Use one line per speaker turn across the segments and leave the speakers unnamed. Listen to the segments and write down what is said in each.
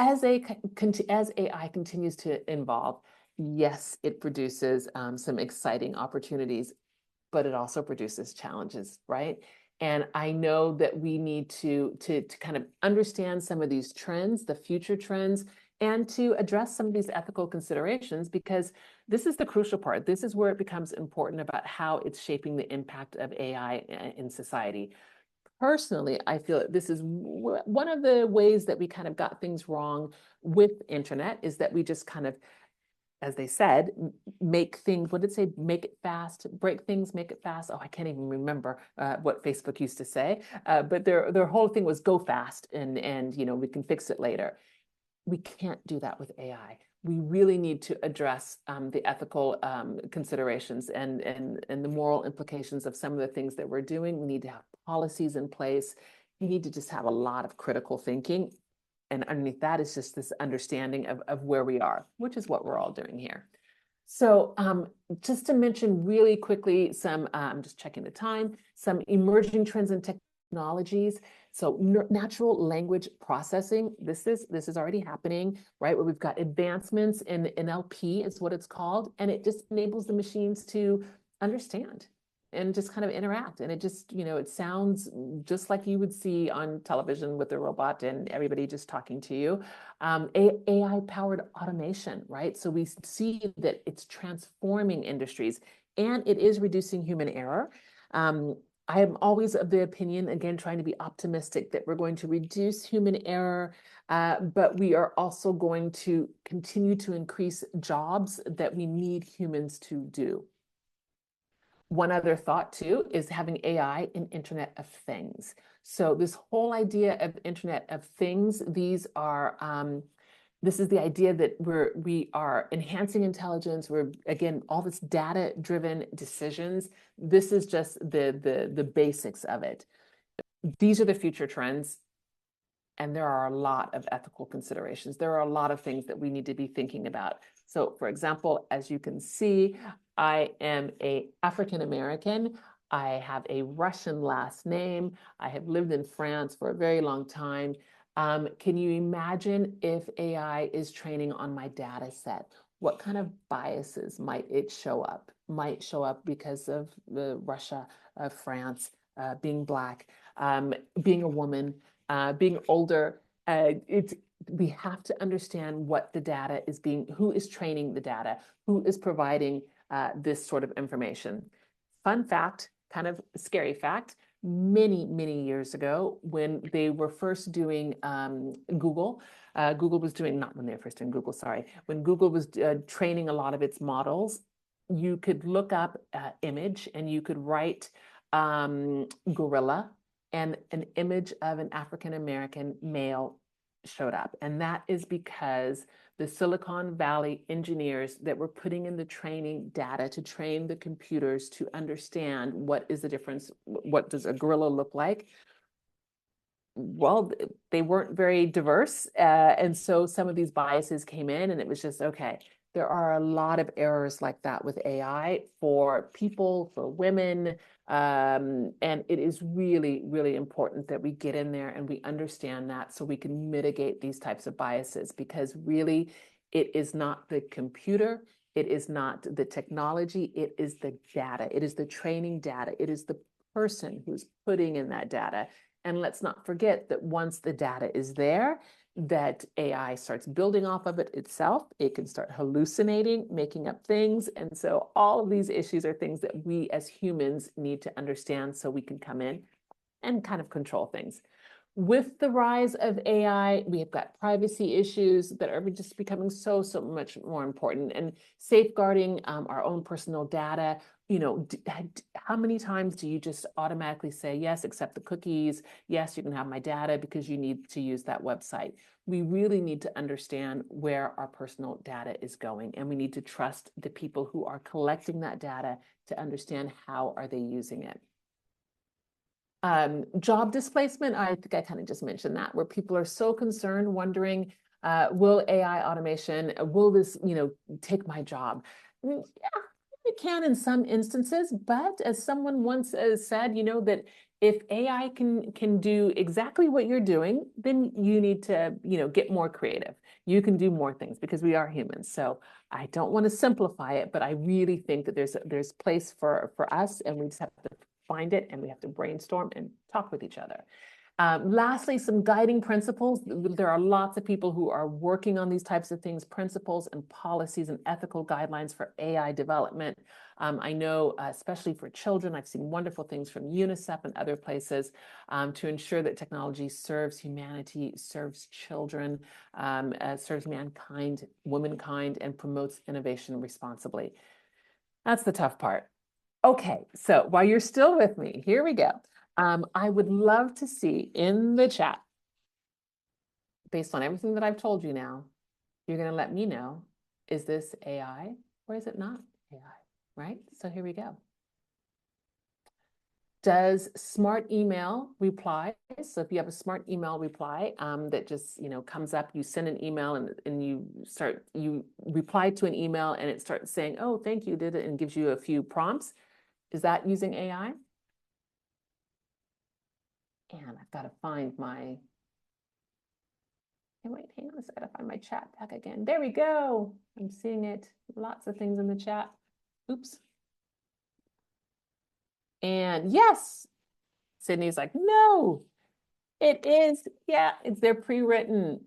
as as AI continues to evolve, yes, it produces some exciting opportunities, but it also produces challenges, right? And I know that we need to kind of understand some of these trends, the future trends, and to address some of these ethical considerations, because this is the crucial part. This is where it becomes important about how it's shaping the impact of AI in society. Personally, I feel that this is one of the ways that we kind of got things wrong with internet, is that we just kind of, as they said, make things, what did it say? Make it fast, break things, make it fast. Oh, I can't even remember what Facebook used to say. But their whole thing was go fast and we can fix it later. We can't do that with AI. We really need to address the ethical considerations and the moral implications of some of the things that we're doing. We need to have policies in place. We need to just have a lot of critical thinking. And underneath that is just this understanding of where we are, which is what we're all doing here. So just to mention really quickly some, I'm just checking the time, some emerging trends and technologies. So natural language processing, this is already happening, right? Where we've got advancements in NLP is what it's called. And it just enables the machines to understand and just kind of interact. And it just, it sounds just like you would see on television with a robot and everybody just talking to you. AI-powered automation, right? So we see that it's transforming industries and it is reducing human error. I am always of the opinion, again, trying to be optimistic, that we're going to reduce human error, but we are also going to continue to increase jobs that we need humans to do. One other thought too is having AI in Internet of Things. So this whole idea of Internet of Things, this is the idea that we are enhancing intelligence. We're, again, all this data-driven decisions. This is just the basics of it. These are the future trends. And there are a lot of ethical considerations. There are a lot of things that we need to be thinking about. So, for example, as you can see, I am an African American. I have a Russian last name. I have lived in France for a very long time. Can you imagine if AI is training on my data set? What kind of biases might it show up? Might show up because of Russia, France, being Black, being a woman, being older. We have to understand what the data is who is training the data, who is providing this sort of information. Fun fact, kind of scary fact, many years ago, when they were first doing Google was doing, not when they were first doing Google, sorry, when Google was training a lot of its models, you could look up image and you could write gorilla, and an image of an African American male showed up. And that is because the Silicon Valley engineers that were putting in the training data to train the computers to understand what is the difference, what does a gorilla look like? Well, they weren't very diverse. And so some of these biases came in, and it was just, okay, there are a lot of errors like that with AI for people, for women. And it is really, really important that we get in there and we understand that so we can mitigate these types of biases, because really it is not the computer, it is not the technology, it is the data, it is the training data, it is the person who's putting in that data. And let's not forget that once the data is there, that AI starts building off of it itself. It can start hallucinating, making up things. And so all of these issues are things that we as humans need to understand so we can come in and kind of control things. With the rise of AI, we have got privacy issues that are just becoming so much more important, and safeguarding our own personal data. How many times do you just automatically say, yes, accept the cookies, yes, you can have my data because you need to use that website? We really need to understand where our personal data is going, and we need to trust the people who are collecting that data to understand how are they using it. Job displacement, I think I kind of just mentioned that, where people are so concerned, wondering, will AI automation, will this, take my job? Yeah, it can in some instances, but as someone once said, that if AI can do exactly what you're doing, then you need to, get more creative. You can do more things because we are humans. So I don't want to simplify it, but I really think that there's place for us, and we just have to find it, and we have to brainstorm and talk with each other. Lastly, some guiding principles. There are lots of people who are working on these types of things, principles and policies and ethical guidelines for AI development. I know, especially for children, I've seen wonderful things from UNICEF and other places to ensure that technology serves humanity, serves children, serves mankind, womankind, and promotes innovation responsibly. That's the tough part. Okay, so while you're still with me, here we go. I would love to see in the chat, based on everything that I've told you now, you're going to let me know, is this AI or is it not AI, right? So here we go. Does smart email reply? So if you have a smart email reply that just comes up, you send an email and you reply to an email and it starts saying, oh, thank you, did it, and gives you a few prompts. Is that using AI? And I've got to find my, wait, hang on a second, I gotta find my chat back again. There we go. I'm seeing it. Lots of things in the chat. Oops. And yes, Sydney's like, no, it is. Yeah, it's their pre-written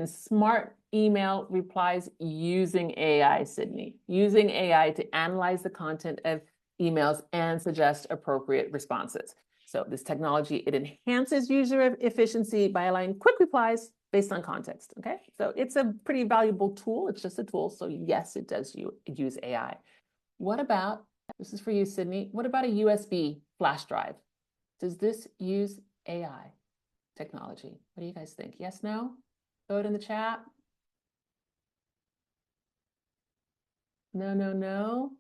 smart email replies using AI, Sydney, using AI to analyze the content of emails and suggest appropriate responses. So this technology, it enhances user efficiency by allowing quick replies based on context, okay? So it's a pretty valuable tool. It's just a tool. So yes, it does use AI. What about, this is for you, Sydney, what about a USB flash drive? Does this use AI technology? What do you guys think? Yes, no? Throw it in the chat. No, no, no.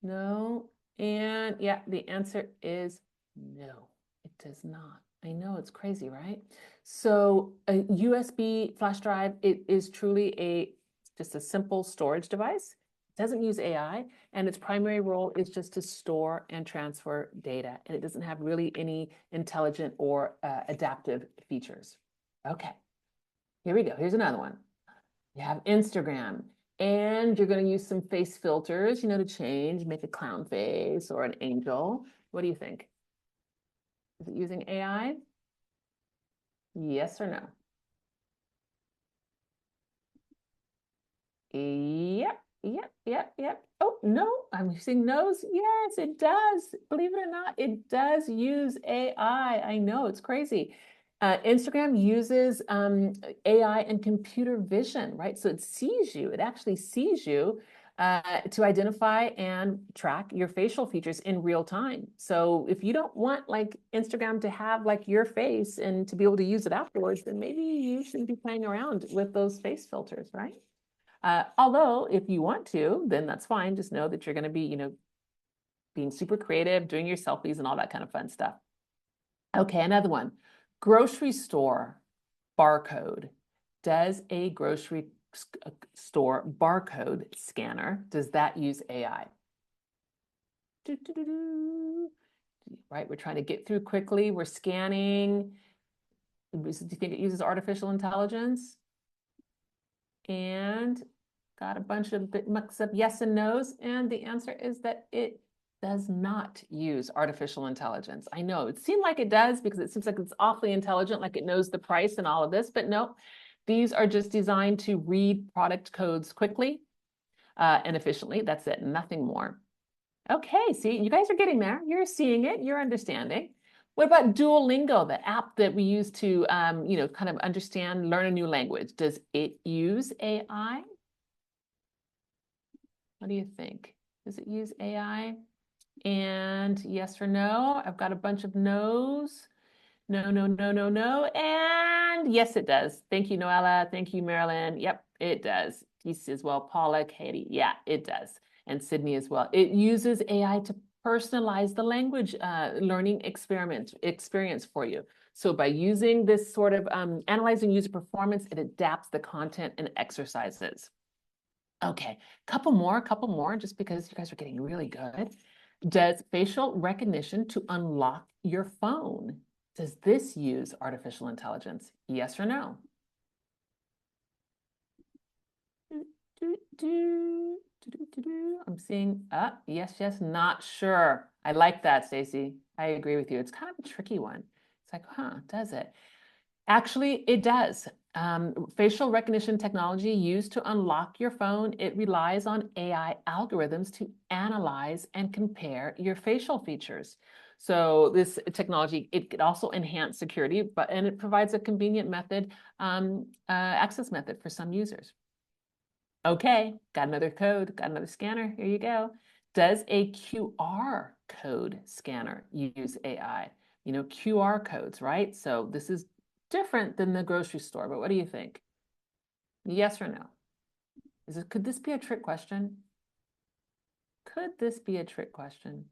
No. And yeah, the answer is no, it does not. I know, it's crazy, right? So a USB flash drive, it is truly just a simple storage device. It doesn't use AI, and its primary role is just to store and transfer data. And it doesn't have really any intelligent or adaptive features. Okay, here we go. Here's another one. You have Instagram, and you're going to use some face filters, to change, make a clown face or an angel. What do you think? Is it using AI? Yes or no? Yep. Oh, no, I'm using no's. Yes, it does. Believe it or not, it does use AI. I know, it's crazy. Instagram uses AI and computer vision, right? So it sees you. It actually sees you to identify and track your facial features in real time. So if you don't want like Instagram to have like your face and to be able to use it afterwards, then maybe you shouldn't be playing around with those face filters, right? Although if you want to, then that's fine. Just know that you're going to be, being super creative, doing your selfies and all that kind of fun stuff. Okay, another one. Grocery store barcode. Does a grocery store barcode scanner, does that use AI? Right, we're trying to get through quickly. We're scanning. Do you think it uses artificial intelligence? And got a bunch of mix up yes and no's. And the answer is that it does not use artificial intelligence. I know it seemed like it does because it seems like it's awfully intelligent, like it knows the price and all of this, but no, these are just designed to read product codes quickly and efficiently. That's it, nothing more. Okay, see, you guys are getting there. You're seeing it, you're understanding. What about Duolingo, the app that we use to, kind of understand, learn a new language? Does it use AI? What do you think? Does it use AI? And yes or no? I've got a bunch of no's. No. And yes, it does. Thank you, Noella. Thank you, Marilyn. Yep, it does. Peace as well. Paula, Katie. Yeah, it does. And Sydney as well. It uses AI to personalize the language learning experience for you. So by using this sort of analyzing user performance, it adapts the content and exercises. Okay, couple more, just because you guys are getting really good. Does facial recognition to unlock your phone, does this use artificial intelligence? Yes or no? I'm seeing, yes, yes, not sure. I like that, Stacy. I agree with you. It's kind of a tricky one. It's like, does it? Actually, it does. Facial recognition technology used to unlock your phone, it relies on AI algorithms to analyze and compare your facial features. So this technology, it could also enhance security, and it provides a convenient method, access method for some users. Okay, got another code, got another scanner. Here you go. Does a QR code scanner use AI? You know, QR codes, right? So this is different than the grocery store, but what do you think? Yes or no? Could this be a trick question? Could this be a trick question?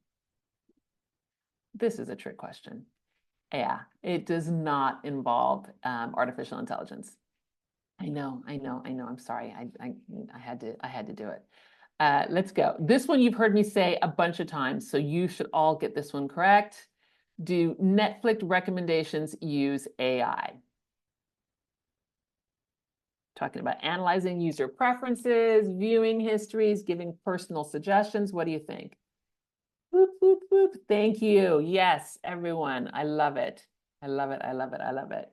This is a trick question. Yeah, it does not involve artificial intelligence. I know. I'm sorry. I had to do it. Let's go. This one you've heard me say a bunch of times, so you should all get this one correct. Do Netflix recommendations use AI? Talking about analyzing user preferences, viewing histories, giving personal suggestions. What do you think? Whoop, whoop, whoop. Thank you. Yes, everyone. I love it. I love it. I love it. I love it.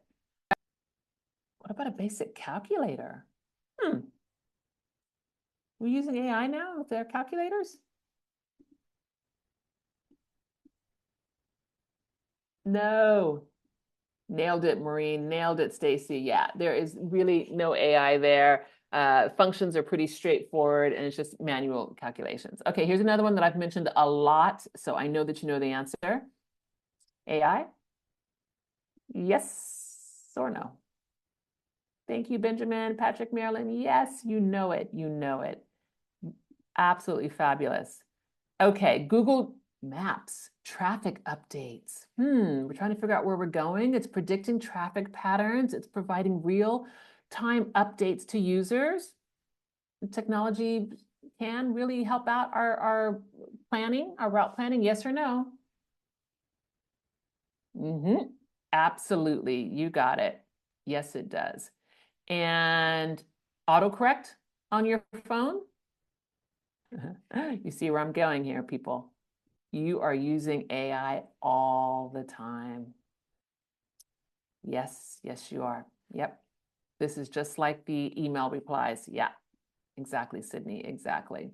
What about a basic calculator? We're using AI now with their calculators? No. Nailed it, Maureen. Nailed it, Stacy. Yeah, there is really no AI there. Functions are pretty straightforward, and it's just manual calculations. Okay, here's another one that I've mentioned a lot, so I know that you know the answer. AI? Yes or no? Thank you, Benjamin, Patrick, Marilyn. Yes, you know it. You know it. Absolutely fabulous. Okay, Google Maps, traffic updates. We're trying to figure out where we're going. It's predicting traffic patterns. It's providing real-time updates to users. The technology can really help out our planning, our route planning, yes or no? Absolutely, you got it. Yes, it does. And autocorrect on your phone? You see where I'm going here, people. You are using AI all the time. Yes, yes, you are. Yep. This is just like the email replies. Yeah, exactly, Sydney, exactly.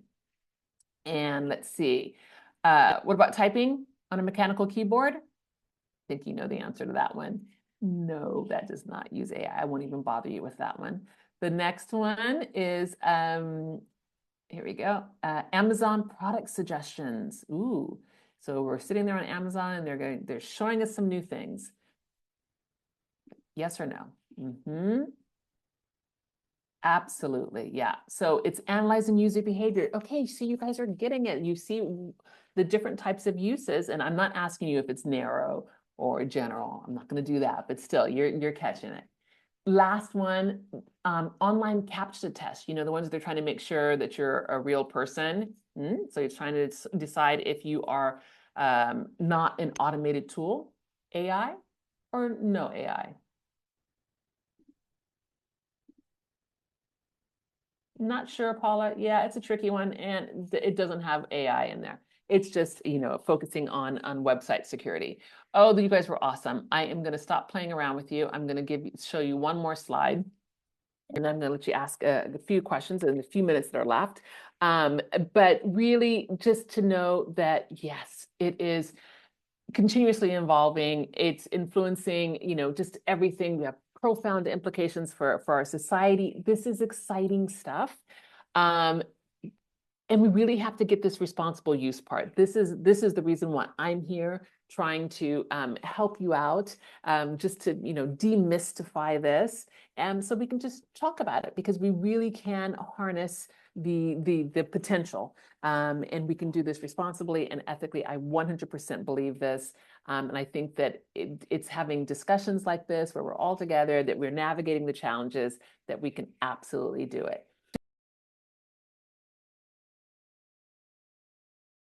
And let's see. What about typing on a mechanical keyboard? I think you know the answer to that one. No, that does not use AI. I won't even bother you with that one. The next one is, here we go, Amazon product suggestions. Ooh, so we're sitting there on Amazon and they're showing us some new things. Yes or no? Absolutely, yeah. So it's analyzing user behavior. Okay, so you guys are getting it. You see the different types of uses, and I'm not asking you if it's narrow or general. I'm not going to do that, but still, you're catching it. Last one, online CAPTCHA test. You know, the ones that they're trying to make sure that you're a real person. So you're trying to decide if you are not an automated tool, AI, or no AI. Not sure, Paula. Yeah, it's a tricky one, and it doesn't have AI in there. It's just, focusing on website security. Oh, you guys were awesome. I am going to stop playing around with you. I'm going to show you one more slide, and I'm going to let you ask a few questions in the few minutes that are left. But really, just to know that yes, it is continuously evolving. It's influencing, just everything. We have profound implications for our society. This is exciting stuff. And we really have to get this responsible use part. This is the reason why I'm here, trying to help you out, just to demystify this, and so we can just talk about it, because we really can harness the potential, and we can do this responsibly and ethically. I 100% believe this, and I think that it's having discussions like this where we're all together, that we're navigating the challenges, that we can absolutely do it.